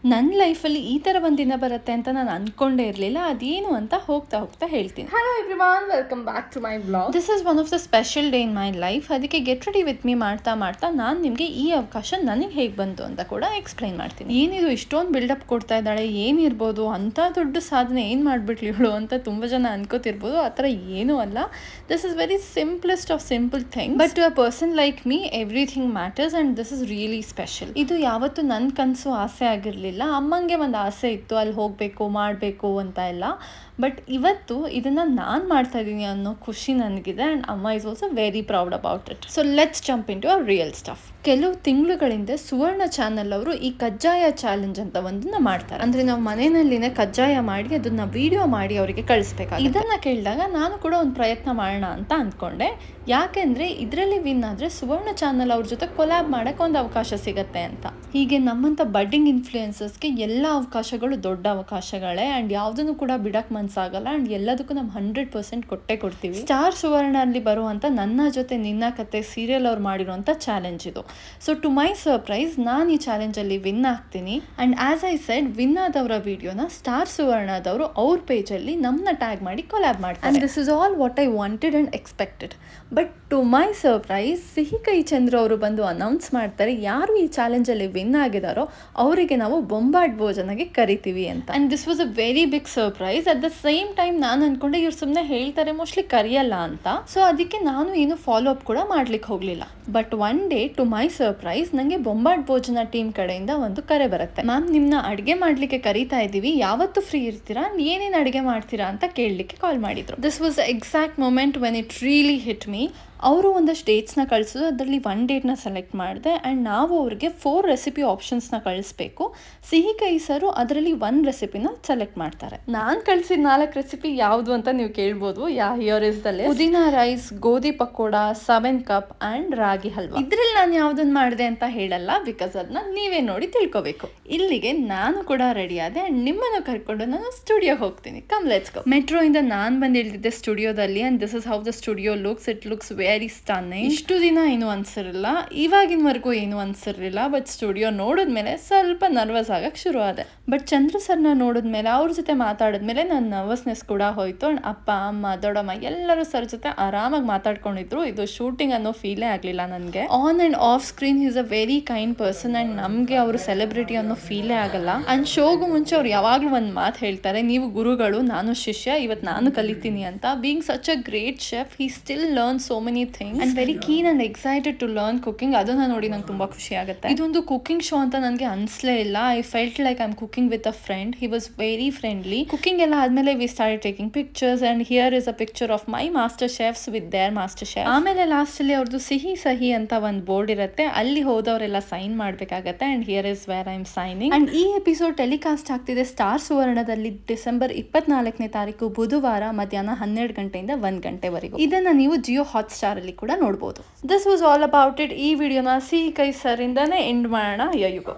ನನ್ನ ಲೈಫಲ್ಲಿ ಈ ಥರ ಒಂದು ದಿನ ಬರುತ್ತೆ ಅಂತ ನಾನು ಅಂದ್ಕೊಂಡೇ ಇರಲಿಲ್ಲ. ಅದೇನು ಅಂತ ಹೋಗ್ತಾ ಹೋಗ್ತಾ ಹೇಳ್ತೀನಿ. Hello everyone, welcome back to my vlog. This is one of the special day in my life. ಅದಕ್ಕೆ ಗೆಟ್ ರೆಡಿ ವಿತ್ ಮೀ ಮಾಡ್ತಾ ನಾನು ನಿಮಗೆ ಈ ಅವಕಾಶ ನನಗೆ ಹೇಗೆ ಬಂತು ಅಂತ ಕೂಡ ಎಕ್ಸ್ಪ್ಲೈನ್ ಮಾಡ್ತೀನಿ. ಏನಿದು ಇಷ್ಟೊಂದು ಬಿಲ್ಡಪ್ ಕೊಡ್ತಾ ಇದ್ದಾಳೆ, ಏನಿರ್ಬೋದು ಅಂಥ ದೊಡ್ಡ ಸಾಧನೆ ಏನು ಮಾಡಿಬಿಟ್ಲಿ ಇವಳು ಅಂತ ತುಂಬ ಜನ ಅನ್ಕೋತಿರ್ಬೋದು. ಆ ಥರ ಏನೂ ಅಲ್ಲ. This is very simplest of simple thing, but to a person like me everything matters and this is really special. ಇದು ಯಾವತ್ತೂ ನನ್ನ ಕನಸು ಆಸೆ ಆಗಿರಲಿಲ್ಲ. ಅಮ್ಮಂಗೆ ಒಂದು ಆಸೆ ಇತ್ತು ಅಲ್ಲಿ ಹೋಗಬೇಕು ಮಾಡಬೇಕು ಅಂತ ಎಲ್ಲ. ಬಟ್ ಇವತ್ತು ಇದನ್ನು ನಾನು ಮಾಡ್ತಾ ಇದ್ದೀನಿ ಅನ್ನೋ ಖುಷಿ ನನಗಿದೆ ಆ್ಯಂಡ್ ಅಮ್ಮ is also very proud about it. So let's jump into a real stuff. ಕೆಲವು ತಿಂಗಳುಗಳಿಂದ ಸುವರ್ಣ ಚಾನಲ್ ಅವರು ಈ ಕಜ್ಜಾಯ ಚಾಲೆಂಜ್ ಅಂತ ಒಂದನ್ನ ಮಾಡ್ತಾರೆ. ಅಂದರೆ ನಾವು ಮನೆಯಲ್ಲಿನೇ ಕಜ್ಜಾಯ ಮಾಡಿ ಅದನ್ನ ವಿಡಿಯೋ ಮಾಡಿ ಅವರಿಗೆ ಕಳಿಸ್ಬೇಕು. ಇದನ್ನು ಕೇಳಿದಾಗ ನಾನು ಕೂಡ ಒಂದು ಪ್ರಯತ್ನ ಮಾಡೋಣ ಅಂತ ಅಂದ್ಕೊಂಡೆ. ಯಾಕೆಂದರೆ ಇದರಲ್ಲಿ ವಿನ್ ಆದರೆ ಸುವರ್ಣ ಚಾನಲ್ ಅವ್ರ ಜೊತೆ ಕೊಲ್ಯಾಬ್ ಮಾಡೋಕ್ಕೆ ಒಂದು ಅವಕಾಶ ಸಿಗುತ್ತೆ ಅಂತ. ಹೀಗೆ ನಮ್ಮಂಥ ಬಡ್ಡಿಂಗ್ ಇನ್ಫ್ಲೂಯೆನ್ಸರ್ಸ್ಗೆ ಎಲ್ಲ ಅವಕಾಶಗಳು ದೊಡ್ಡ ಅವಕಾಶಗಳೇ ಆ್ಯಂಡ್ ಯಾವುದನ್ನು ಕೂಡ ಬಿಡಕ್ಕೆ ಮನಸ್ಸಾಗಲ್ಲ ಆ್ಯಂಡ್ ಎಲ್ಲದಕ್ಕೂ ನಾವು 100% ಕೊಟ್ಟೇ ಕೊಡ್ತೀವಿ. ಸ್ಟಾರ್ ಸುವರ್ಣ ಅಲ್ಲಿ ಬರುವಂಥ ನನ್ನ ಜೊತೆ ನಿನ್ನ ಕತೆ ಸೀರಿಯಲ್ ಅವ್ರು ಮಾಡಿರುವಂಥ ಚಾಲೆಂಜ್ ಇದು. ಸೊ ಟು ಮೈ ಸರ್ಪ್ರೈಸ್ ನಾನು ಈ ಚಾಲೆಂಜಲ್ಲಿ ವಿನ್ ಆಗ್ತೀನಿ and as I said win ಆದವರ ವಿಡಿಯೋನ ಸ್ಟಾರ್ ಸುವರ್ಣದವರು ಅವ್ರ ಪೇಜಲ್ಲಿ ನಮ್ಮನ್ನ ಟ್ಯಾಗ್ ಮಾಡಿ ಕೊಲ್ಯಾಬ್ ಮಾಡ್ತಾರೆ. And this is all what I wanted and expected. But to my surprise Sihi Kai ಚಂದ್ರ ಅವರು ಬಂದು ಅನೌನ್ಸ್ ಮಾಡ್ತಾರೆ ಯಾರು ಈ ಚಾಲೆಂಜಲ್ಲಿ ವಿನ್ ಆಗಿದಾರೋ ಅವರಿಗೆ ನಾವು ಬೊಂಬಾಟ್ ಭೋಜನಗೆ ಕರಿತೀವಿ ಅಂತ. And this was a very big surprise. At the same time ನಾನು ಅಂದ್ಕೊಂಡೆ ಇವ್ರು ಸುಮ್ಮನೆ ಹೇಳ್ತಾರೆ ಮೋಸ್ಟ್ಲಿ ಕರಿಯಲ್ಲ ಅಂತ. ಸೊ ಅದಕ್ಕೆ ನಾನು ಏನು ಫಾಲೋ ಅಪ್ ಕೂಡ ಮಾಡ್ಲಿಕ್ಕೆ ಹೋಗಲಿಲ್ಲ. But one day to my surprise ನನಗೆ ಬೊಂಬಾಟ್ ಭೋಜನ ಟೀಮ್ ಕಡೆಯಿಂದ ಒಂದು ಕರೆ ಬರುತ್ತೆ. ಮ್ಯಾಮ್ ನಿಮ್ಮನ್ನ ಅಡುಗೆ ಮಾಡಲಿಕ್ಕೆ ಕರೀತಾ ಇದ್ದೀವಿ, ಯಾವತ್ತು ಫ್ರೀ ಇರ್ತೀರಾ, ಏನೇನು ಅಡುಗೆ ಮಾಡ್ತೀರಾ ಅಂತ ಕೇಳಲಿಕ್ಕೆ ಕಾಲ್ ಮಾಡಿದ್ರು. This was exact moment when it really hit me. ಅವರು ಒಂದಷ್ಟು ಡೇಟ್ಸ್ನ ಕಳಿಸೋದು, ಅದರಲ್ಲಿ 1 ಡೇಟ್ನ ಸೆಲೆಕ್ಟ್ ಮಾಡಿದೆ ಆ್ಯಂಡ್ ನಾವು ಅವ್ರಿಗೆ 4 ರೆಸಿಪಿ ಆಪ್ಷನ್ಸ್ನ ಕಳಿಸ್ಬೇಕು. ಸಿಹಿ ಕೈ ಸರು ಅದರಲ್ಲಿ 1 ರೆಸಿಪಿನ ಸೆಲೆಕ್ಟ್ ಮಾಡ್ತಾರೆ. ನಾನು ಕಳಿಸಿದ 4 ರೆಸಿಪಿ ಯಾವುದು ಅಂತ ನೀವು ಕೇಳ್ಬೋದು. Here is the list. Pudina rice, ಗೋಧಿ ಪಕೋಡ, 7 ಕಪ್ ಆ್ಯಂಡ್ ರಾಗಿ ಹಲ್ವಾ. ಇದರಲ್ಲಿ ನಾನು ಯಾವುದನ್ನು ಮಾಡಿದೆ ಅಂತ ಹೇಳಲ್ಲ, ಬಿಕಾಸ್ ಅದನ್ನ ನೀವೇ ನೋಡಿ ತಿಳ್ಕೊಬೇಕು. ಇಲ್ಲಿಗೆ ನಾನು ಕೂಡ ರೆಡಿ ಆದೆ ಆ್ಯಂಡ್ ನಿಮ್ಮನ್ನು ಕರ್ಕೊಂಡು ನಾನು ಸ್ಟುಡಿಯೋ ಹೋಗ್ತೀನಿ. Come let's go. ಮೆಟ್ರೋ ಇಂದ ನಾನು ಬಂದು ಇಳಿದಿದ್ದೆ ಸ್ಟುಡಿಯೋದಲ್ಲಿ and this is how the studio looks. It looks very stunning. ಇಷ್ಟು ದಿನ ಏನು ಅನ್ಸಿರಲಿಲ್ಲ, ಇವಾಗಿನವರೆಗೂ ಏನು ಅನ್ಸಿರಲಿಲ್ಲ. ಬಟ್ ಸ್ಟುಡಿಯೋ ನೋಡಿದ್ಮೇಲೆ ಸ್ವಲ್ಪ ನರ್ವಸ್ ಆಗಕ್ಕೆ ಶುರು ಆದೆ. ಬಟ್ ಚಂದ್ರ ಸರ್ನ ನೋಡಿದ್ಮೇಲೆ ಅವ್ರ ಜೊತೆ ಮಾತಾಡಿದ್ಮೇಲೆ ನನ್ನ ನರ್ವಸ್ನೆಸ್ ಕೂಡ ಹೋಯ್ತು. ಆ್ಯಂಡ್ ಅಪ್ಪ ಅಮ್ಮ ದೊಡ್ಡಮ್ಮ ಎಲ್ಲರೂ ಸರ್ ಜೊತೆ ಆರಾಮಾಗಿ ಮಾತಾಡ್ಕೊಂಡಿದ್ರು. ಇದು ಶೂಟಿಂಗ್ ಅನ್ನೋ ಫೀಲೇ ಆಗಲಿಲ್ಲ ನನಗೆ. On and off screen is a very kind person and ನಮಗೆ ಅವರು ಸೆಲೆಬ್ರಿಟಿ ಅನ್ನೋ ಫೀಲೇ ಆಗಲ್ಲ. ಆ್ಯಂಡ್ ಶೋಗೂ ಮುಂಚೆ ಅವ್ರು ಯಾವಾಗಲೂ ಒಂದು ಮಾತು ಹೇಳ್ತಾರೆ, ನೀವು ಗುರುಗಳು ನಾನು ಶಿಷ್ಯ, ಇವತ್ತು ನಾನು ಕಲಿತೀನಿ ಅಂತ. Being such a great chef he still learn so many things and very keen and excited to learn cooking. ಅದನ್ನು ನೋಡಿ ನಂಗೆ ತುಂಬ ಖುಷಿ ಆಗುತ್ತೆ. ಇದೊಂದು ಕುಕಿಂಗ್ ಶೋ ಅಂತ ನನಗೆ ಅನಿಸ್ಲೇ ಇಲ್ಲ. I felt like I am cooking with a friend. He was very friendly. Cooking ಎಲ್ಲ ಆದಮೇಲೆ we started taking pictures and here is a picture of my master chefs with their master chef. ಆಮೇಲೆ ಲಾಸ್ಟಲ್ಲಿ ಅವ್ರದ್ದು ಸಿಹಿ ಸಹಿ ಅಂತ ಒಂದು board ಇರುತ್ತೆ, ಅಲ್ಲಿ ಹೋದವರೆಲ್ಲ ಸೈನ್ ಮಾಡಬೇಕಾಗತ್ತೆ and here is where I am signing. And ಈ ಎಪಿಸೋಡ್ ಟೆಲಿಕಾಸ್ಟ್ ಆಗ್ತಿದೆ ಸ್ಟಾರ್ ಸುವರ್ಣದಲ್ಲಿ ಡಿಸೆಂಬರ್ 24ನೇ ತಾರೀಕು ಬುಧವಾರ ಮಧ್ಯಾಹ್ನ 12 ಗಂಟೆಯಿಂದ 1 ಗಂಟೆವರೆಗೂ. ಇದನ್ನು ನೀವು ಜಿಯೋ ಹಾಟ್ಸ್ಟಾರ್ ಅಲ್ಲಿ ಕೂಡ ನೋಡ್ಬೋದು. This was all about it. ಈ ವಿಡಿಯೋನ ಸಿಹಿ ಕೈ ಸರ್ ಇಂದಾನೆ ಎಂಡ್ ಮಾಡೋಣ. ಯು ಗೋ.